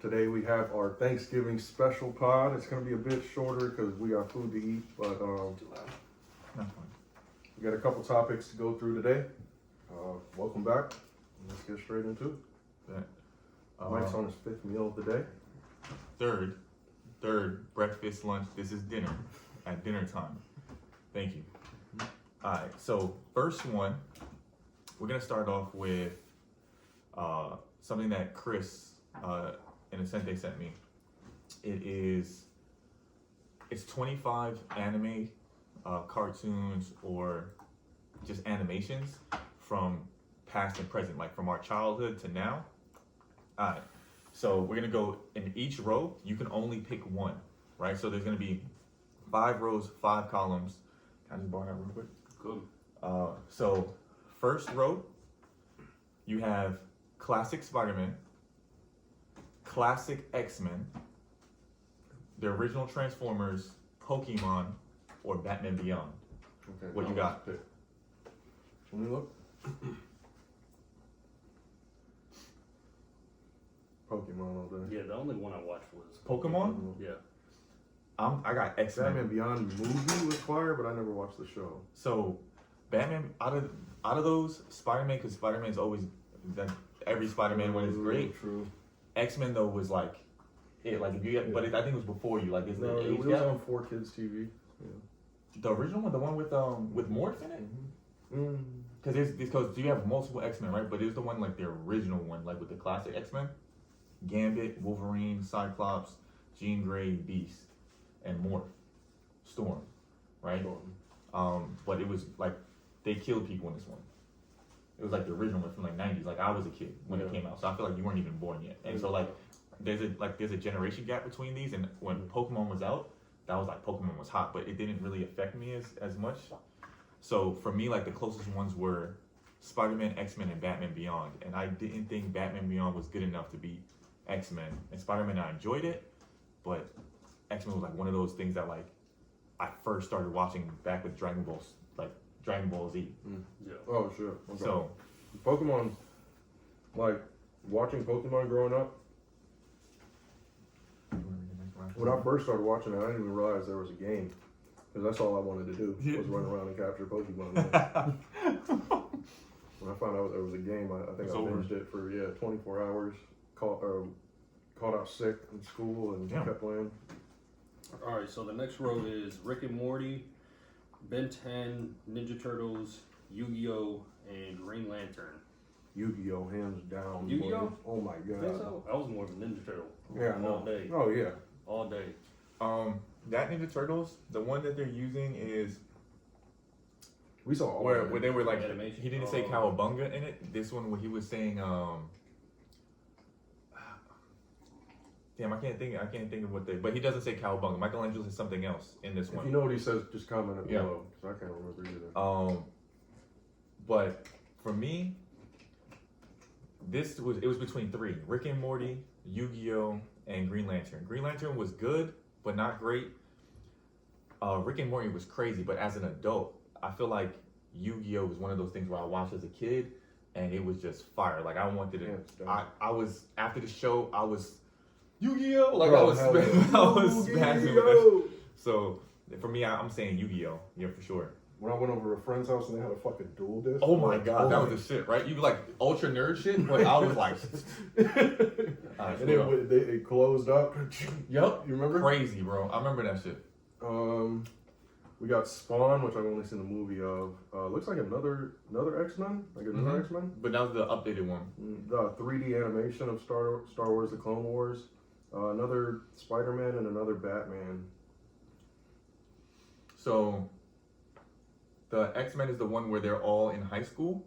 Today we have our Thanksgiving special pod. It's going to be a bit shorter because we got food to eat, but we got a couple topics to go through today. Welcome back. Let's get straight into it. Mike's on his fifth meal of the day. Third, breakfast, lunch. This is dinner, at dinner time. Thank you. All right, so first one, we're gonna start off with something that Chris Innocente sent me. It's 25 anime cartoons or just animations from past and present, like from our childhood to now. All right, so we're gonna go in each row. You can only pick one, right? So there's gonna be 5 rows, 5 columns. Can I just borrow that real quick? Good. So first row, you have classic Spider-Man, classic X-Men, the original Transformers, Pokemon, or Batman Beyond. Okay. What you got? Pick. Let me look. Pokemon all day. Yeah, the only one I watched was Pokemon? Yeah. I got X-Men. Batman Beyond movie was fire, but I never watched the show. So Batman, out of those, Spider-Man, because Spider-Man's always that every Spider-Man one is great. True. X-Men though was like it, like if you get, but I think it was before you, like is No, the it age was gap? on 4Kids TV. Yeah. The original one, the one with Morph in it. Because you have multiple X-Men, right? But it was the one like the original one, like with the classic X-Men, Gambit, Wolverine, Cyclops, Jean Grey, Beast, and Morph, Storm, right? But it was like they killed people in this one. It was like the original one from like 90s. Like I was a kid when it came out, so I feel like you weren't even born yet. And so like there's a generation gap between these. And when Pokemon was out, that was like Pokemon was hot, but it didn't really affect me as much. So for me, like the closest ones were Spider-Man, X-Men, and Batman Beyond. And I didn't think Batman Beyond was good enough to beat X-Men. And Spider-Man, I enjoyed it, but X-Men was like one of those things that like I first started watching back with Dragon Ball Z. Yeah. Oh shit. Okay. So Pokemon, like watching Pokemon growing up. When I first started watching it, I didn't even realize there was a game, because that's all I wanted to do was run around and capture Pokemon. When I found out there was a game, I think It's I over. binged it for 24 hours. Caught out sick in school and Yeah. kept playing. All right, so the next row is Rick and Morty, Ben 10, Ninja Turtles, Yu-Gi-Oh, and Green Lantern. Yu-Gi-Oh, hands down. Yu-Gi-Oh? boy. Oh my Think god. so? I was more of a Ninja Turtle. Yeah, all no. day, Oh yeah. all day. that Ninja Turtles, the one that they're using is We saw all where of it. they were like Animation. he didn't say Cowabunga in it. This one where he was saying damn, I can't think of what they, but he doesn't say Cowabunga. Michelangelo says something else in this If one. you know what he says, just comment it Yeah. below, because I can't remember either. But for me, it was between 3: Rick and Morty, Yu-Gi-Oh, and Green Lantern. Green Lantern was good, but not great. Rick and Morty was crazy, but as an adult, I feel like Yu-Gi-Oh was one of those things where I watched as a kid, and it was just fire. Like I wanted it. Hands down. I was after the show, I was Yu-Gi-Oh, like Bro, I was hell yeah. I was smashing with that. Yu-Gi-Oh! So for me, I'm saying Yu-Gi-Oh, yeah, for sure. When I went over to a friend's house and they had a fucking dual disc. Oh my god, oh that my- was the shit, right? You like ultra nerd shit, but I was like, alright, And it closed up. yup, You remember? crazy, bro. I remember that shit. We got Spawn, which I've only seen the movie of. Looks like another X-Men, like another Mhm. X-Men. But that was the updated one. The 3D animation of Star Wars: The Clone Wars. Another Spider-Man and another Batman. So the X-Men is the one where they're all in high school,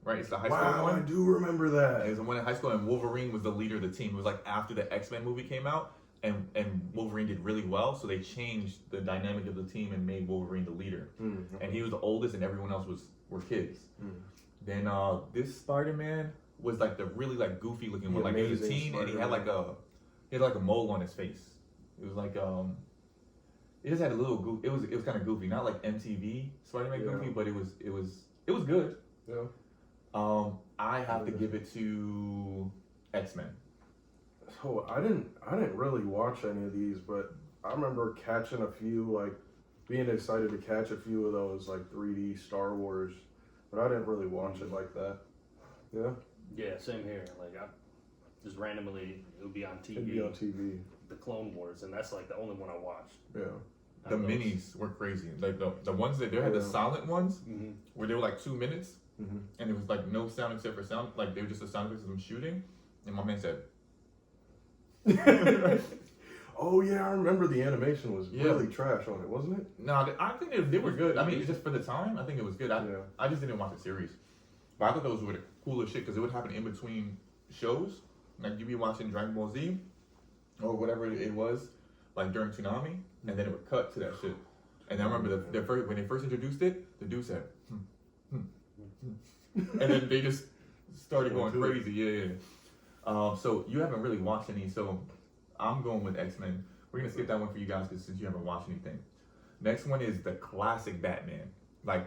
right? It's the high school Wow, I one. do remember that. It's the one in high school, and Wolverine was the leader of the team. It was like after the X-Men movie came out, and Wolverine did really well, so they changed the dynamic of the team and made Wolverine the leader. And he was the oldest, and everyone else were kids. Then this Spider-Man was like the really like goofy looking one. The Like he was a Amazing teen, and he had Spider-Man. like a mole on his face. It was like it just had a little goof. It was kind of goofy, not like MTV Spider-Man Yeah. goofy, but it was good. Yeah. I have to give it to X-Men. So I didn't really watch any of these, but I remember catching a few, like being excited to catch a few of those like 3D Star Wars, but I didn't really watch it like that. Yeah, Yeah, same here. Like I just randomly it would be on TV. it'd be on TV. The Clone Wars, and that's like the only one I watched. Yeah, The minis were crazy. Like the ones that they had the silent ones Mm-hmm. where they were like 2 minutes mm-hmm. and it was like no sound except for sound. Like they were just the sound effects of them shooting. And my man said, Oh yeah, I remember the animation was Yeah. really trash on it, wasn't it? "No, I think they were good. I mean, just for the time, I think it was good. Yeah. I just didn't watch the series, but I thought those were the coolest shit because it would happen in between shows. Like you'd be watching Dragon Ball Z or whatever it was, like during Toonami, and then it would cut to that shit. And I remember the first when they first introduced it, the dude said, and then they just started going crazy. Yeah. So you haven't really watched any, so I'm going with X-Men. We're gonna skip that one for you guys because since you haven't watched anything. Next one is the classic Batman, like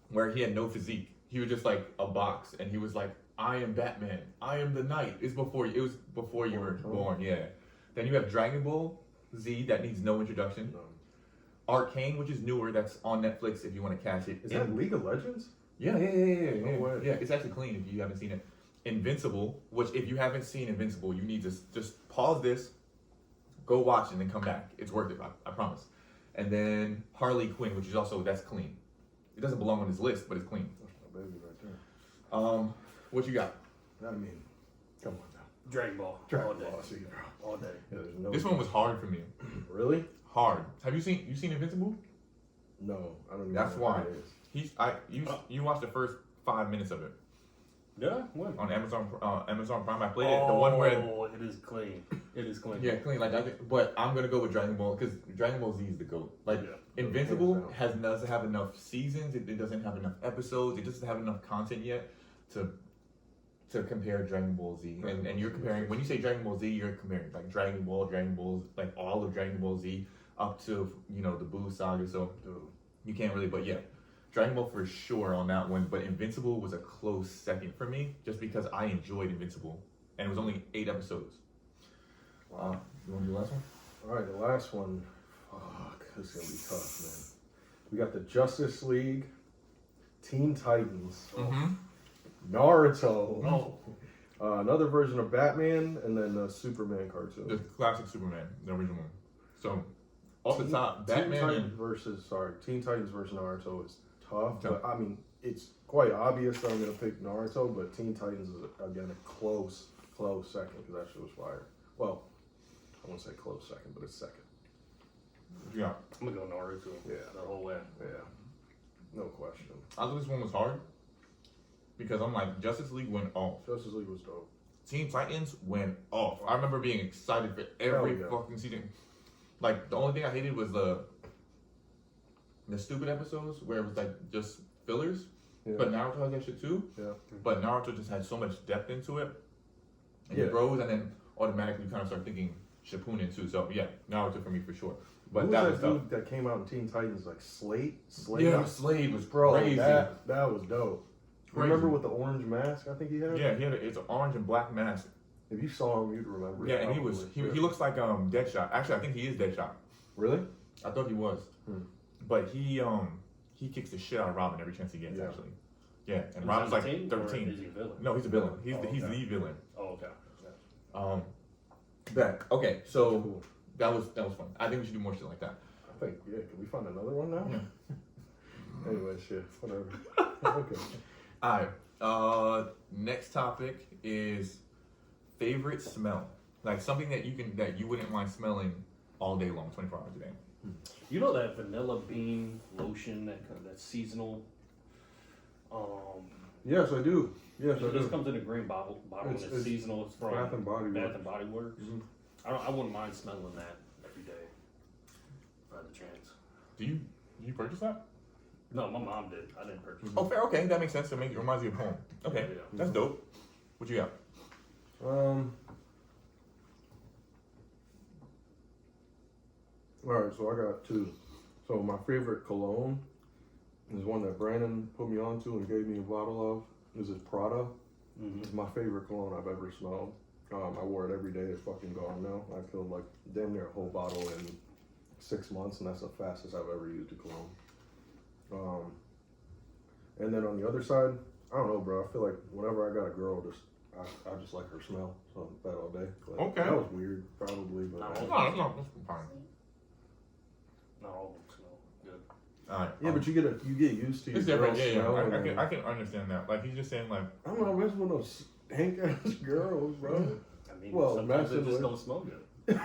where he had no physique. He was just like a box, and he was like, "I am Batman. I am the Knight." It was before you were born. Yeah. Then you have Dragon Ball Z that needs no introduction. No. Arcane, which is newer, that's on Netflix if you want to catch it. Is that League of Legends? Yeah. No way. Yeah, it's actually clean if you haven't seen it. Invincible, which if you haven't seen Invincible, you need to just pause this, go watch it, and then come back. It's worth it, I promise. And then Harley Quinn, which is also, that's clean. It doesn't belong on this list, but it's clean. That's my baby right there. What you got? I mean, come on now. Dragon Ball. all Dragon day. Ball Z, bro. All day. Yeah, there's no. This one was hard for me. Really? Hard. Have you seen Invincible? No, I don't even That's know why. what it is. You watched the first 5 minutes of it Yeah, when? on Amazon Prime. I played it. The one where Oh, it is clean. It is clean. yeah, clean. Like I think, but I'm gonna go with Dragon Ball because Dragon Ball Z is the GOAT. Like Yeah. Invincible Hands doesn't have enough seasons. It doesn't have enough episodes. It doesn't have enough content yet to compare Dragon Ball Z. And you're comparing when you say Dragon Ball Z, you're comparing like Dragon Ball, like all of Dragon Ball Z up to the Buu saga. So Dude. you can't really, but yeah. Dragon Ball for sure on that one, but Invincible was a close second for me just because I enjoyed Invincible and it was only 8 episodes. Wow. You want to do the last one? All right, the last one. Fuck, this is gonna be tough, man. We got the Justice League, Teen Titans, Mm-hmm. Naruto, another version of Batman, and then the Superman cartoon. The classic Superman, the original one. So, off the top, Teen Batman Titans and Teen Titans versus Naruto is tough, Tough. but I mean, it's quite obvious that I'm gonna pick Naruto, but Teen Titans is again a close second because that shit was fire. Well, I won't say close second, but it's second. yeah. I'm gonna go Naruto. Yeah. The whole way. Yeah, no question. I thought this one was hard because I'm like, Justice League went off. Justice League was dope. Teen Titans went off. I remember being excited for every Hell yeah. fucking season. Like, the only thing I hated was the stupid episodes where it was like just fillers. Yeah. But Naruto has that shit too. Yeah. But Naruto just had so much depth into it. And Yeah. it grows, and then automatically you kind of start thinking Shippuden too. So yeah, Naruto for me for sure. But Who that was was that tough. dude that came out in Teen Titans like Slade? Yeah, Slade was bro, crazy. that was dope. Crazy. Remember with the orange mask? I think he had. Yeah, it's an orange and black mask. If you saw him, you'd remember. Yeah, it, and he was probably. he looks like Deadshot. Actually, I think he is Deadshot. Really? I thought he was, but he kicks the shit out of Robin every chance he gets. Yeah. Actually, yeah, and He's Robin's on like the team, or 13. Is he a villain? No, he's a villain. He's Oh, he's okay. the villain. Oh, okay. Back. Okay, so Cool. that was fun. I think we should do more shit like that. I think can we find another one now? Yeah. Anyway, shit, whatever. Okay. All right. Next topic is favorite smell. Like something that you wouldn't mind smelling all day long, 24 hours a day. You know that vanilla bean lotion that's seasonal? Yes, I do. Yes, I It just do. comes in a green bottle and It's it's seasonal. It's from Bath and Body Works. Bath and Body Works. Mhm. I wouldn't mind smelling that every day if I had the chance. Do you purchase that? No, my mom did. I didn't purchase it. Oh, fair. Okay, that makes sense. It reminds you of home. Okay, Yeah. that's dope. What you got? All right, so I got two. So my favorite cologne is one that Brandon put me onto and gave me a bottle of. This is Prada. Mhm. It's my favorite cologne I've ever smelled. I wore it every day. It's fucking gone now. I killed like damn near a whole bottle in 6 months, and that's the fastest I've ever used a cologne. And then on the other side, I don't know, bro. I feel like whenever I got a girl, I just like her smell. So I'm bad all day. But Okay. That was weird, probably, but No, No, that's fine. Not all of them smell good. All right. yeah, but you get used to your It's different. girl's Yeah, smell. yeah. and I can understand that. Like he's just saying, like, I'm not messing with those stank ass girls, bro. I mean, Well, sometimes they massively. just don't smell good. you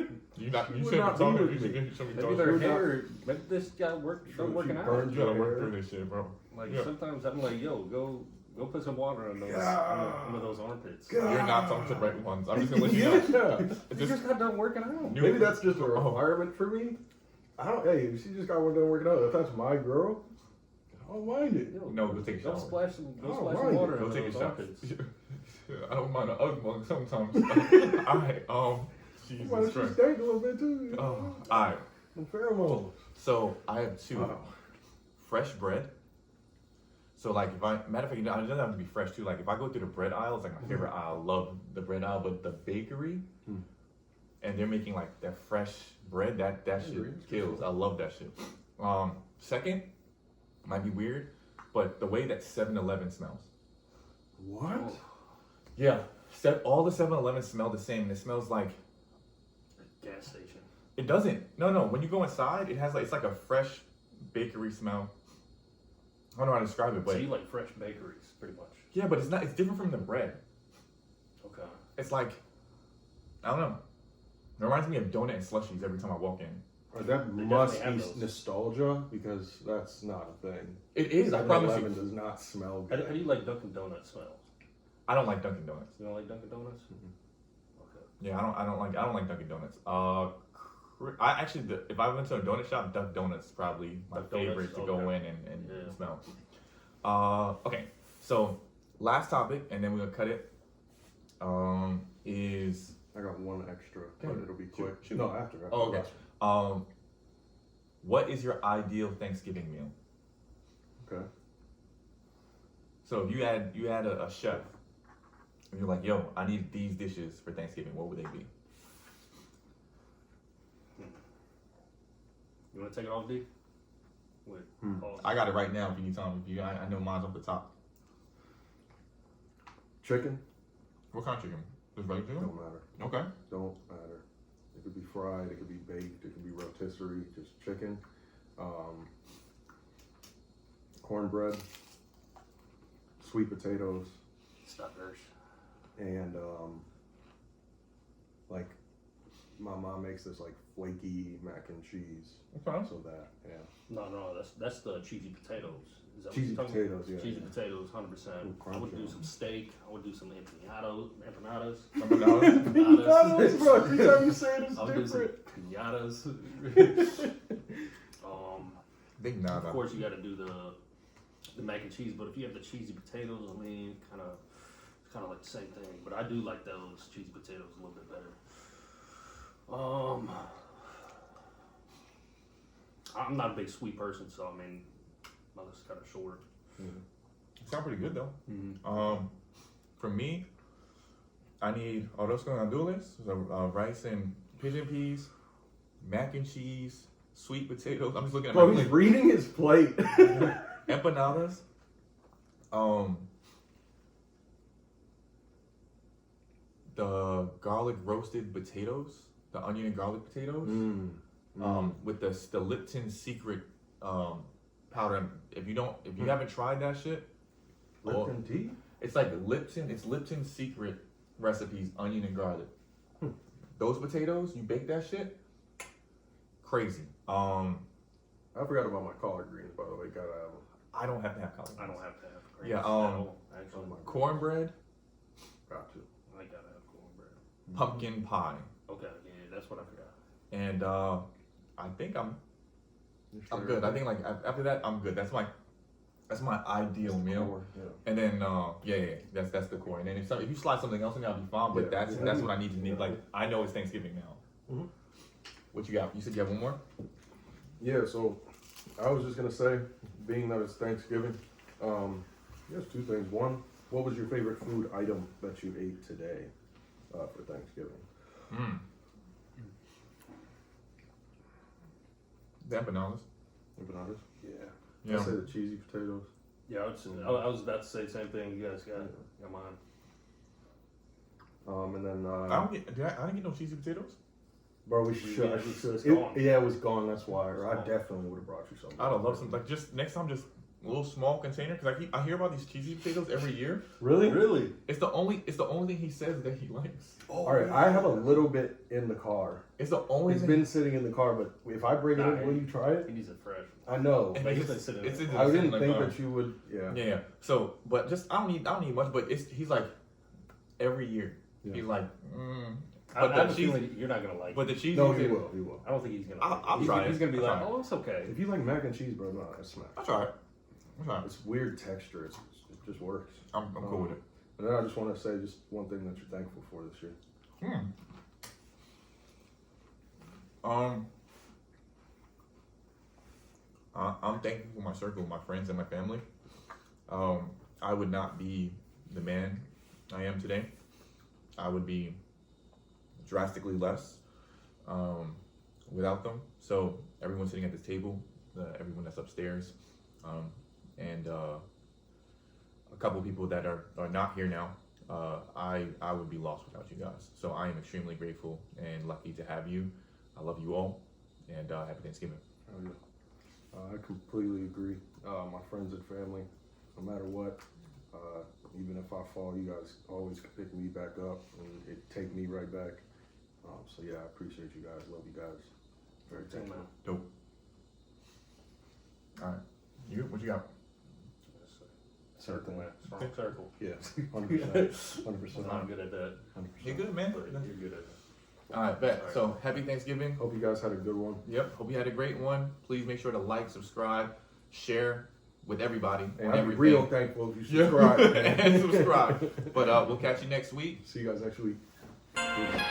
Would shouldn't not be be talking. with You should me. be talking. Maybe You're their not- hair, maybe this guy start working she out. burned You gotta your work hair. through this shit, bro. Like Yeah. sometimes I'm like, yo, go put some water on those under those armpits. God. You're not talking to the right ones. I'm just gonna let you know. Yeah. It's You just just got done working out. new- Maybe that's just a Oh. requirement for me. I don't. Hey, she just got one done working out. If that's my girl, I don't mind it. Yo, No, go take a Go shower. splash some, I don't splash some mind water Go in take a those shower. armpits. I don't mind an Ugg mug sometimes. Alright, Jesus Why does she Christ. stink a little bit too? Oh, alright. Some pheromones. So I have two. Wow. Fresh bread. So like if matter of fact, it doesn't have to be fresh too. Like if I go through the bread aisle, it's like my favorite aisle. Love the bread aisle, but the bakery, Hmm. and they're making like that fresh bread. That agree. shit kills. I love that shit. Second, might be weird, but the way that 7-Eleven smells. What? Yeah. All the 7-Eleven smell the same. And it smells like Gas station. it doesn't. No. When you go inside, it has like it's like a fresh bakery smell. I don't know how to describe it, but So you like fresh bakeries, pretty much. yeah, but it's not. It's different from the bread. Okay. It's like I don't know. It reminds me of donut and slushies every time I walk in. That They must be definitely have those. nostalgia because that's not a thing. It is. I promise 7-Eleven you. does not smell How good. do you like Dunkin' Donuts smell? I don't like Dunkin' Donuts. You don't like Dunkin' Donuts? Mhm. Okay. Yeah, I don't like Dunkin' Donuts. I actually, if I went to a donut shop, Dunkin' Donuts is probably my Dunkin' Donuts, favorite to go okay. in and Yeah. smell. Okay, so last topic, and then we're gonna cut it. Is I got one extra, but Okay. it'll be Shoot, quick. shoot. No, after. Oh, okay. last one. What is your ideal Thanksgiving meal? Okay. So if you had a chef, and you're like, yo, I need these dishes for Thanksgiving, what would they be? You want to take it off, D? With pause. I got it right now if you need time. I know mine's off the top. Chicken? What kind of chicken? Just regular chicken? Don't matter. Okay. Don't matter. It could be fried, it could be baked, it could be rotisserie, just chicken. Cornbread, sweet potatoes, Stuffers. and like my mom makes this like flaky mac and cheese. Okay. So that, yeah. No, that's the cheesy potatoes. Is that Cheesy what you're talking potatoes, yeah. about? Cheesy potatoes, 100%. Ooh, I would crunchy. do some steak. I would do some empanadas. Empanadas, bro. Every time you say it, it's I would do some different. pinatas. Big Of nada. course, you got to do the mac and cheese. But if you have the cheesy potatoes, I mean, kind of like the same thing. But I do like those cheesy potatoes a little bit better. I'm not a big sweet person, so I mean, my list is kind of short. Sound pretty good though. Mm-hmm. For me, I need arroz con gandules, so, rice and pigeon peas, mac and cheese, sweet potatoes. I'm just looking at Bro, my he's plate. reading his plate. Empanadas. The garlic roasted potatoes, the onion and garlic potatoes. With the Lipton secret powder. If you haven't tried that shit, Lipton tea? it's like Lipton secret recipes, onion and garlic. Those potatoes, you bake that shit, crazy. I forgot about my collard greens, by the way. Gotta have them. I don't have to have collard I greens. don't have to have greens Yeah, at all, actually. Oh my Cornbread, Got to. I gotta have cornbread. pumpkin pie, Okay, yeah, that's what I forgot. and I think I'm You I'm sure? good. I think like after that, I'm good. That's my ideal meal. Yeah. And then that's the core. And then if you slide something else in, there, I'll be fine. But Yeah. that's what I need to need. Like I know it's Thanksgiving now. Mhm. What you got? You said you have one more. Yeah, so I was just gonna say, being that it's Thanksgiving, I guess two things. One, what was your favorite food item that you ate today? for Thanksgiving. Mm. The empanadas. Empanadas? Yeah. Yeah. I'd say the cheesy potatoes. Yeah, I was about to say the same thing. You guys got mine. And then I didn't get no cheesy potatoes. bro, we We- should. it's gone. Yeah, it was gone. That's why. Or I gone. definitely would have brought you something. I'd have loved some, like, just next time, just a little small container, because I hear about these cheesy potatoes every year. Really? Really? It's the only thing he says that he likes. Oh, All right, I have a little bit in the car. It's the only It's thing. been sitting in the car, but if I bring it Nah, in, will you try it? He needs it fresh. I know. And Like, it's it's been sitting it's there. in I didn't like, think that you would. Yeah. Yeah. So, but just I don't need much, but he's like every year. Yeah. He's like, I but have the a cheese, feeling you're not gonna like but it. the cheesy. No, he potato- will. He will. I don't think he's gonna. I'll- like it. I'll try it. He's gonna be I'll like, try it. oh, it's okay. If you like mac and cheese, bro, no, that's smack. I'll try it. I'll try it. It's weird texture. It just works. I'm cool with it. And then I just want to say just one thing that you're thankful for this year. I'm thankful for my circle, my friends, and my family. I would not be the man I am today. I would be drastically less without them. So everyone sitting at this table, everyone that's upstairs, and a couple people that are not here now, I would be lost without you guys. So I am extremely grateful and lucky to have you. I love you all, and happy Thanksgiving. Oh, yeah. I completely agree. My friends and family, no matter what, even if I fall, you guys always pick me back up and take me right back. So yeah, I appreciate you guys. Love you guys. Very thankful. Dope. All right, what you got? Circle, man. Strong circle. Yeah, 100%. I'm 100%. not good at that. You good, man? But you're good at that. All right, bet. So happy Thanksgiving. Hope you guys had a good one. Yep. Hope you had a great one. Please make sure to like, subscribe, share with everybody And on I'd be everything. real thankful if you subscribe. and subscribe. But we'll catch you next week. See you guys next week. Peace.